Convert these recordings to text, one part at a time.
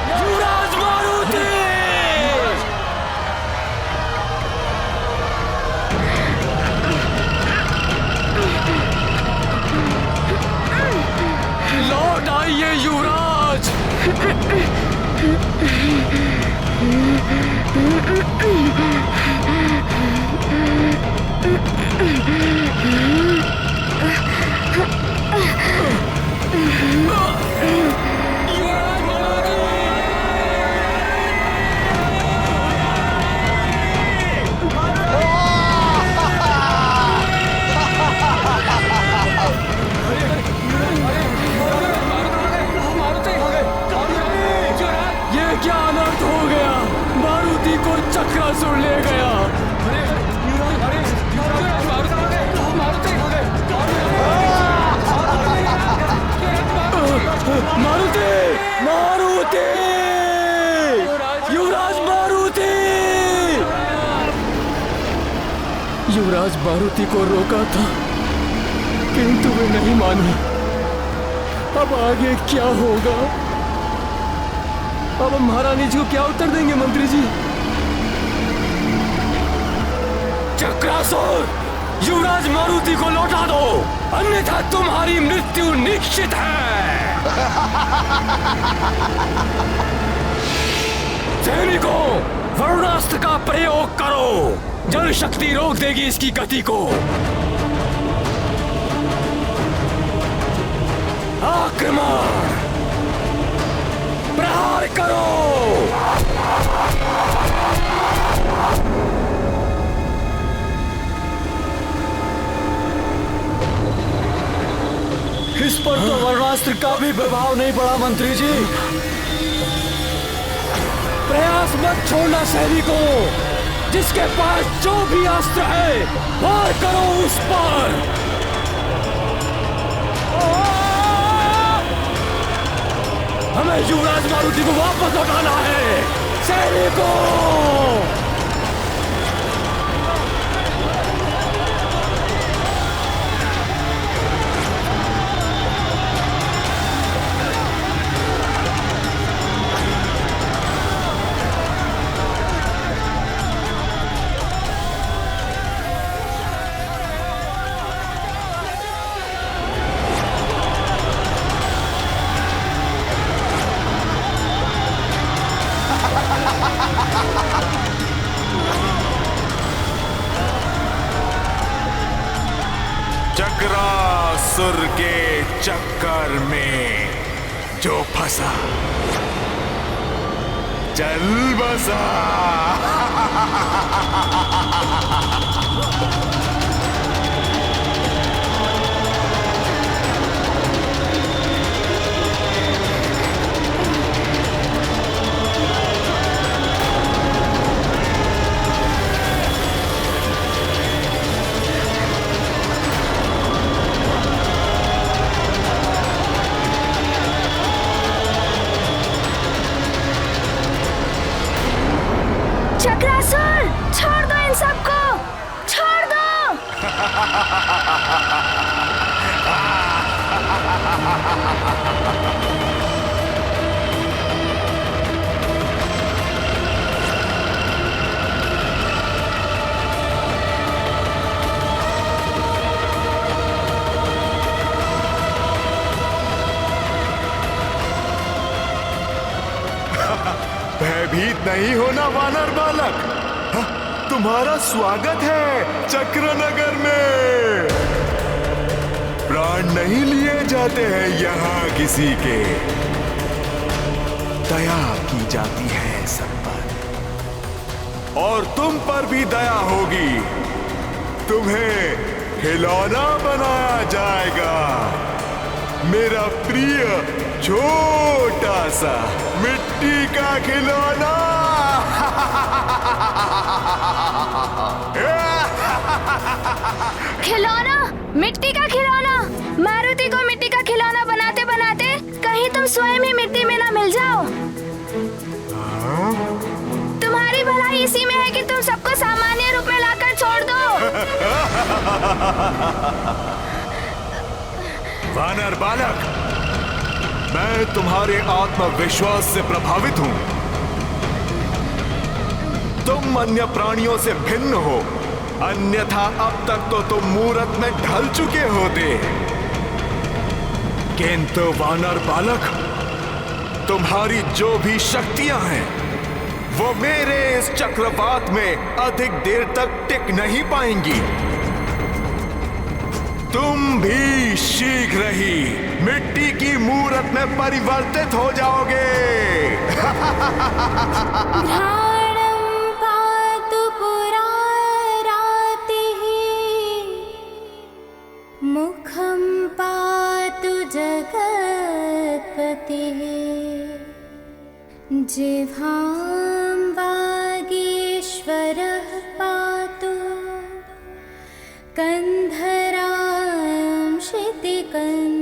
युवराज मारुति! लौट आइए युवराज! क्या अनर्थ हो गया? मारुति को चक्रासुर ले गया। मारुति! मारुति! युवराज मारुति! युवराज मारुति को रोका था, किंतु वे नहीं माने। अब आगे क्या होगा? अब हम महारानी जी को क्या उत्तर देंगे मंत्री जी? चक्रासुर, युवराज मारुति को लौटा दो, अन्यथा तुम्हारी मृत्यु निश्चित है। सैनिकों, वरुणास्त्र का प्रयोग करो, जल शक्ति रोक देगी इसकी गति को। आक्रमण! प्रहार करो! इस पर तो वरुणास्त्र का भी प्रभाव नहीं पड़ा मंत्री जी। प्रयास मत छोड़ना सैनिकों, जिसके पास जो भी अस्त्र है वार करो उस पर। हमें युवराज मारुति को वापस लौटाना है। सैनिकों, चक्रासुर के चक्कर में जो फंसा चल बसा। चक्रासुर, छोड़ दो इन सबको, छोड़ दो। भयभीत नहीं होना वानर बालक, तुम्हारा स्वागत है चक्रनगर में। प्राण नहीं लिए जाते हैं यहाँ किसी के, दया की जाती है सब पर, और तुम पर भी दया होगी। तुम्हें खिलौना बनाया जाएगा, मेरा प्रिय छोटा सा मिट्टी का खिलौना। खिलौना? मिट्टी का खिलौना? मारुति को मिट्टी का खिलौना बनाते बनाते कहीं तुम स्वयं ही मिट्टी में ना मिल जाओ। तुम्हारी भलाई इसी में है कि तुम सबको सामान्य रूप में लाकर छोड़ दो। वानर बालक, मैं तुम्हारे आत्मविश्वास से प्रभावित हूं। तुम अन्य प्राणियों से भिन्न हो, अन्यथा अब तक तो तुम मूरत में ढल चुके होते। किंतु वानर बालक, तुम्हारी जो भी शक्तियां हैं वो मेरे इस चक्रवात में अधिक देर तक टिक नहीं पाएंगी। तुम भी शीघ्र ही मिट्टी की मूरत में परिवर्तित हो जाओगे। घ्राणं पातु पुरारातिः, मुखं पातु जगत्पतिः, जिह्वां वागीश्वरः पातु, कन्धरां क्षितिकन्धरः।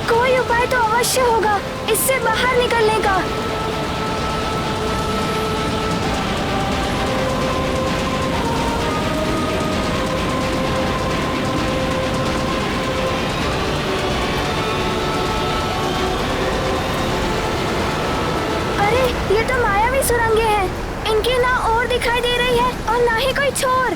कोई उपाय तो अवश्य होगा इससे बाहर निकलने का। अरे ये तो मायावी सुरंगें हैं। इनकी ना ओर दिखाई दे रही है और ना ही कोई छोर।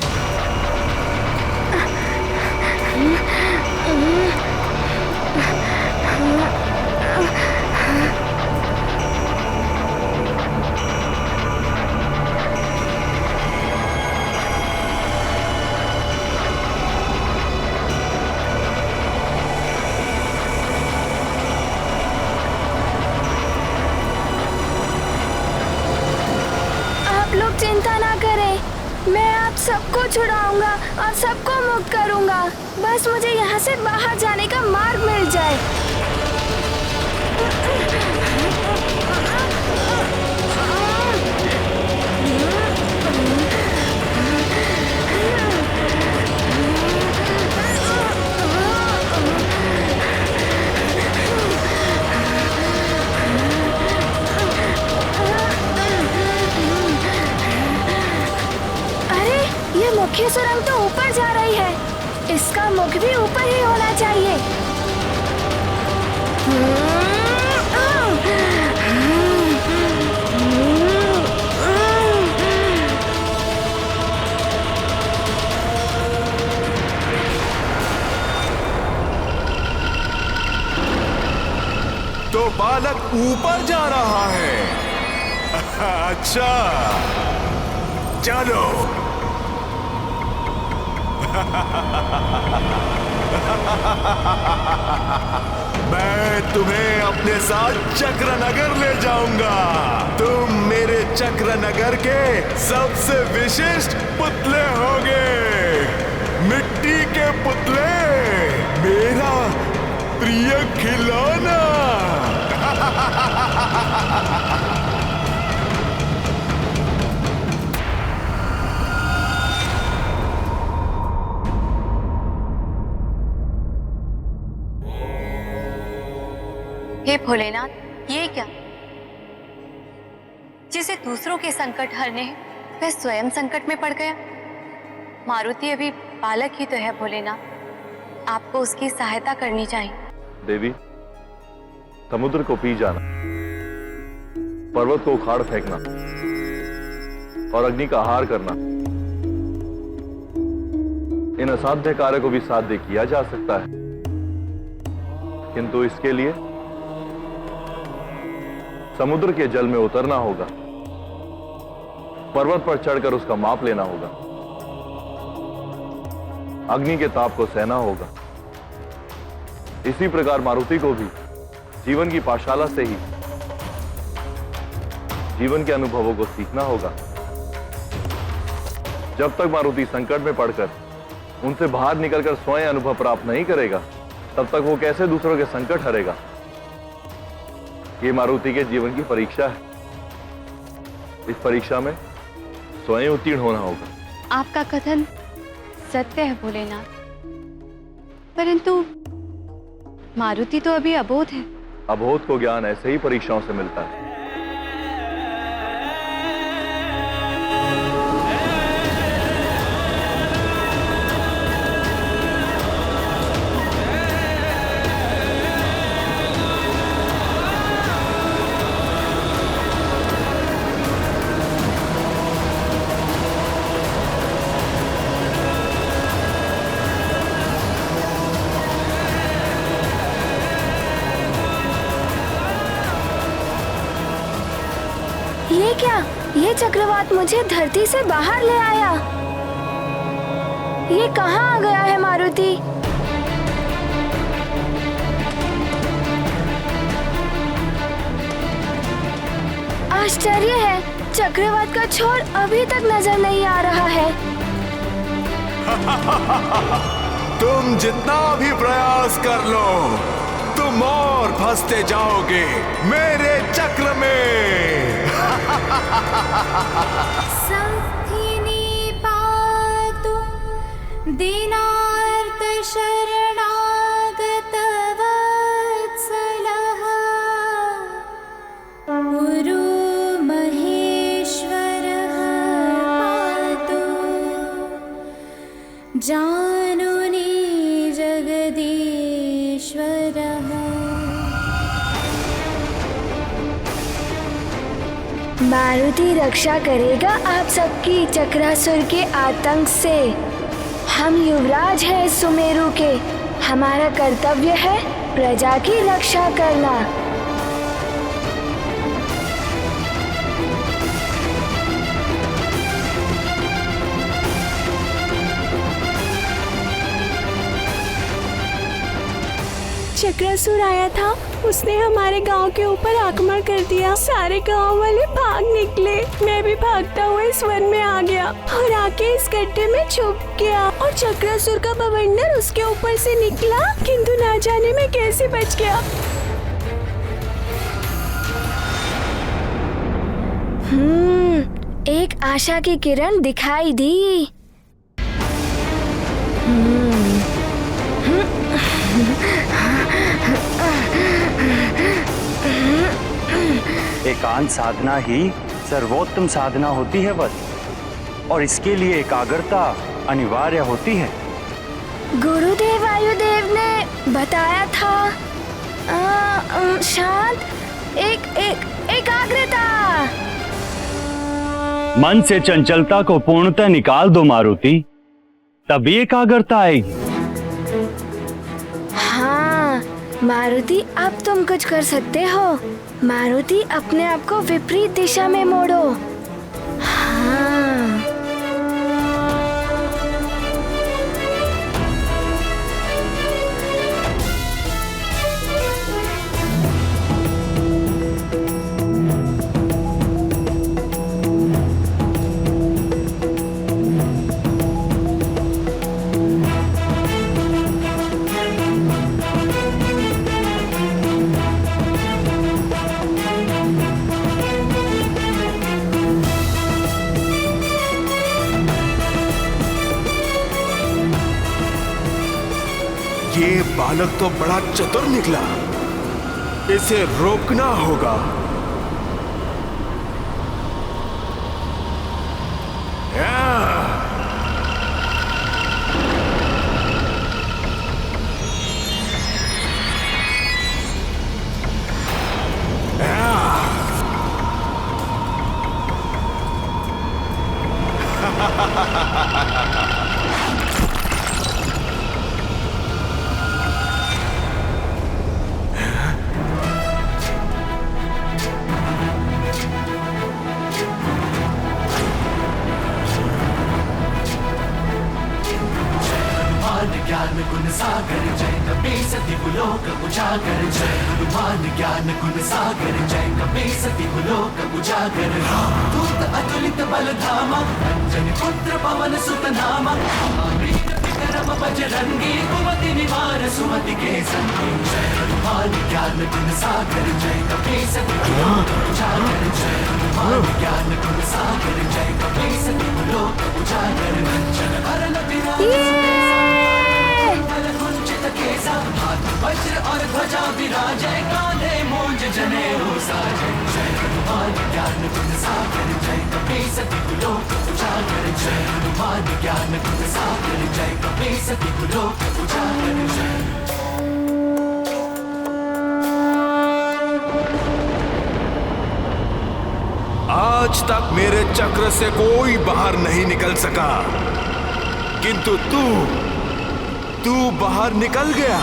आप लोग चिंता ना करें, मैं आप सबको छुड़ाऊंगा और सबको मुक्त करूंगा। बस मुझे यहाँ से बाहर जाने का मार्ग मिल जाए। ये मुख्य सुरंग तो ऊपर जा रही है, इसका मुख भी ऊपर ही होना चाहिए। तो बालक ऊपर जा रहा है। अच्छा, चलो। मैं तुम्हें अपने साथ चक्रनगर ले जाऊंगा। तुम मेरे चक्रनगर के सबसे विशिष्ट पुतले होगे। मिट्टी के पुतले, मेरा प्रिय खिलौना। हे भोलेनाथ, ये क्या? जिसे दूसरों के संकट हरने वह स्वयं संकट में पड़ गया। मारुति अभी बालक ही तो है भोलेनाथ, आपको उसकी सहायता करनी चाहिए। देवी, समुद्र को पी जाना, पर्वत को उखाड़ फेंकना और अग्नि का आहार करना, इन असाध्य कार्य को भी साध्य किया जा सकता है, किंतु इसके लिए समुद्र के जल में उतरना होगा, पर्वत पर चढ़कर उसका माप लेना होगा, अग्नि के ताप को सहना होगा। इसी प्रकार मारुति को भी जीवन की पाठशाला से ही जीवन के अनुभवों को सीखना होगा। जब तक मारुति संकट में पड़कर उनसे बाहर निकलकर स्वयं अनुभव प्राप्त नहीं करेगा, तब तक वो कैसे दूसरों के संकट हरेगा? ये मारुति के जीवन की परीक्षा है। इस परीक्षा में स्वयं उत्तीर्ण होना होगा। आपका कथन सत्य है भोलेनाथ, परंतु मारुति तो अभी अबोध है। अबोध को ज्ञान ऐसे ही परीक्षाओं से मिलता है। ये क्या? ये चक्रवात मुझे धरती से बाहर ले आया। ये कहाँ आ गया है मारुति? आश्चर्य है, चक्रवात का छोर अभी तक नजर नहीं आ रहा है। तुम जितना भी प्रयास कर लो, तुम और फंसते जाओगे मेरे चक्र में। संस्थिनी पातु दीनार्त शरणागत वत्सलः गुरु महेश्वरः पातु जानुनी जगदीश्वरः। मारुति रक्षा करेगा आप सबकी चक्रासुर के आतंक से। हम युवराज हैं सुमेरु के, हमारा कर्तव्य है प्रजा की रक्षा करना। चक्रासुर आया था, उसने हमारे गांव के ऊपर आक्रमण कर दिया। सारे गांव वाले भाग निकले, मैं भी भागता हुआ इस वन में आ गया और आके इस गड्ढे में छुप गया। और चक्रासुर का बवंडर उसके ऊपर से निकला, किंतु ना जाने में कैसे बच गया। एक आशा की किरण दिखाई दी। एकांत साधना ही सर्वोत्तम साधना होती है वत, और इसके लिए एकाग्रता अनिवार्य होती है। गुरुदेव वायुदेव ने बताया था शांत एकाग्रता। मन से चंचलता को पूर्णतः निकाल दो मारुति, तभी एकाग्रता आएगी। हाँ मारुति, अब तुम कुछ कर सकते हो। मारुति, अपने आप को विपरीत दिशा में मोड़ो। हाँ ये बालक तो बड़ा चतुर निकला, इसे रोकना होगा। ज्ञान गुण सागर जय कपे सति गुलोक उजागर जय हनुमान ज्ञान गुण सागर जय कपे सति गुलोक उजागर दूत अतुलित बल धामा अंजनी पुत्र पवन सुत नामा अमृत पितर परम बजरंगी कुमति निवार सुमति के संगी जय हनुमान ज्ञान गुण सागर जय कपीस तिहु लोक उजागर जय हनुमान ज्ञान गुण सागर जय कपीस तिहु लोक उजागर कंचन बरन कुंचित केसा हाथ वज्र और ध्वजा विराजय कांधे मूंज जनेऊ साजय जय हनुमान ज्ञान गुण सागर जय कपीस तिहु लोक उजागर जय हनुमान ज्ञान गुण सागर जय कपीस तिहु लोक उजागर जय। आज तक मेरे चक्र से कोई बाहर नहीं निकल सका, किंतु तू बाहर निकल गया।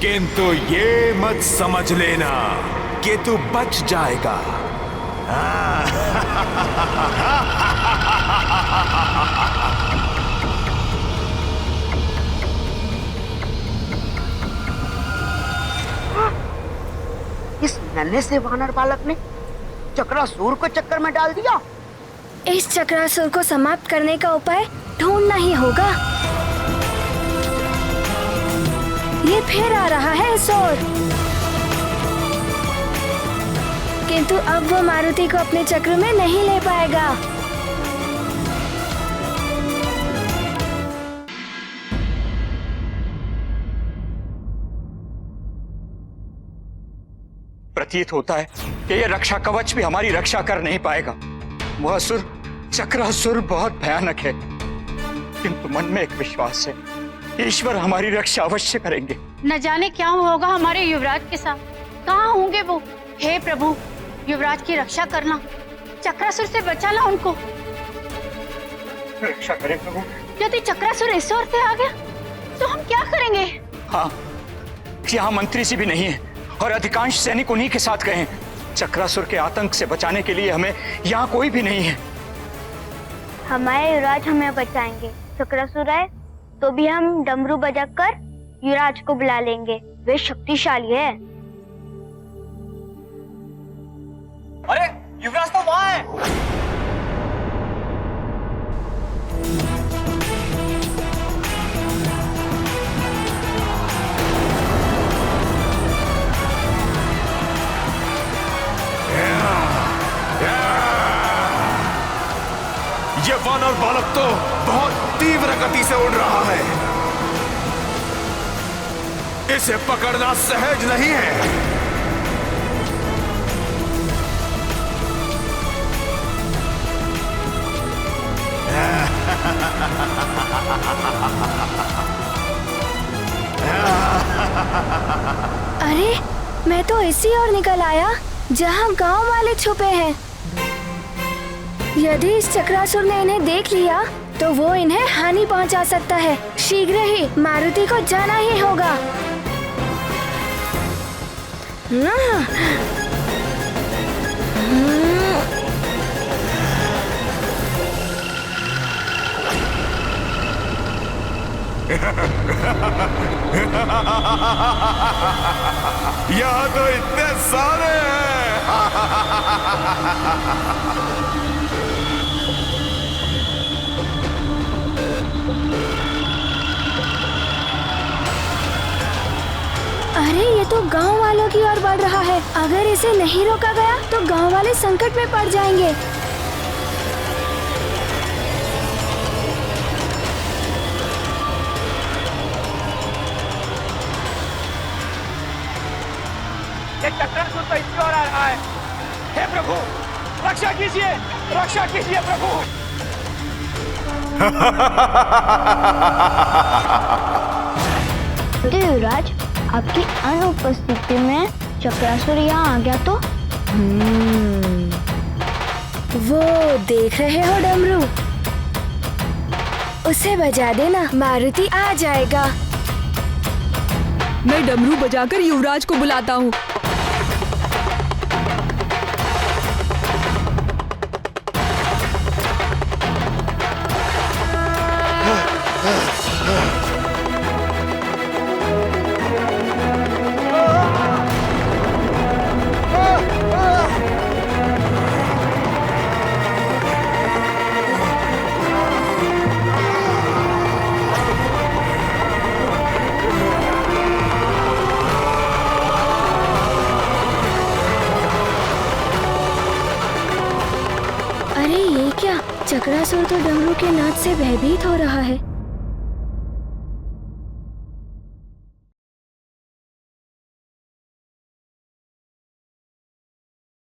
किंतु ये मत समझ लेना कि तू बच जाएगा। इस नन्हे से वानर बालक ने चक्रासुर को चक्कर में डाल दिया। इस चक्रासुर को समाप्त करने का उपाय ढूंढना ही होगा। ये फिर आ रहा है असुर, किंतु अब वो मारुति को अपने चक्र में नहीं ले पाएगा। प्रतीत होता है कि यह रक्षा कवच भी हमारी रक्षा कर नहीं पाएगा। वह असुर चक्रासुर बहुत भयानक है, किंतु मन में एक विश्वास है, ईश्वर हमारी रक्षा अवश्य करेंगे। न जाने क्या होगा हमारे युवराज के साथ, कहाँ होंगे वो। हे प्रभु, युवराज की रक्षा करना, चक्रासुर से बचाना उनको। रक्षा करें प्रभु। यदि चक्रासुर इस ओर से आ गया तो हम क्या करेंगे? हाँ, यहाँ मंत्री जी भी नहीं है और अधिकांश सैनिक उन्हीं के साथ गए हैं। चक्रासुर के आतंक से बचाने के लिए हमें यहाँ कोई भी नहीं है। हमारे युवराज हमें बचाएंगे। चक्रासुर आए तो भी हम डमरू बजाकर युवराज को बुला लेंगे, वे शक्तिशाली है। अरे युवराज तो वहाँ है। ये वानर बालक तो बहुत तीव्र गति से उड़ रहा है, इसे पकड़ना सहज नहीं है। अरे, मैं तो इसी ओर निकल आया जहाँ गांव वाले छुपे हैं। यदि इस चक्रासुर ने इन्हें देख लिया तो वो इन्हें हानि पहुंचा सकता है। शीघ्र ही मारुति को जाना ही होगा। यहाँ तो इतने सारे हैं। अरे, ये तो गांव वालों की ओर बढ़ रहा है। अगर इसे नहीं रोका गया तो गांव वाले संकट में पड़ जाएंगे। ये चक्रासुर तो इसकी ओर आ रहा है। हे प्रभु, रक्षा कीजिए, रक्षा कीजिए प्रभु। युवराज, आपकी अनुपस्थिति में चक्रासुर यहाँ आ गया तो? वो देख रहे हो डमरू, उसे बजा देना, मारुति आ जाएगा। मैं डमरू बजाकर युवराज को बुलाता हूँ। चक्रासुर तो डमरू के नाद से भयभीत हो रहा है।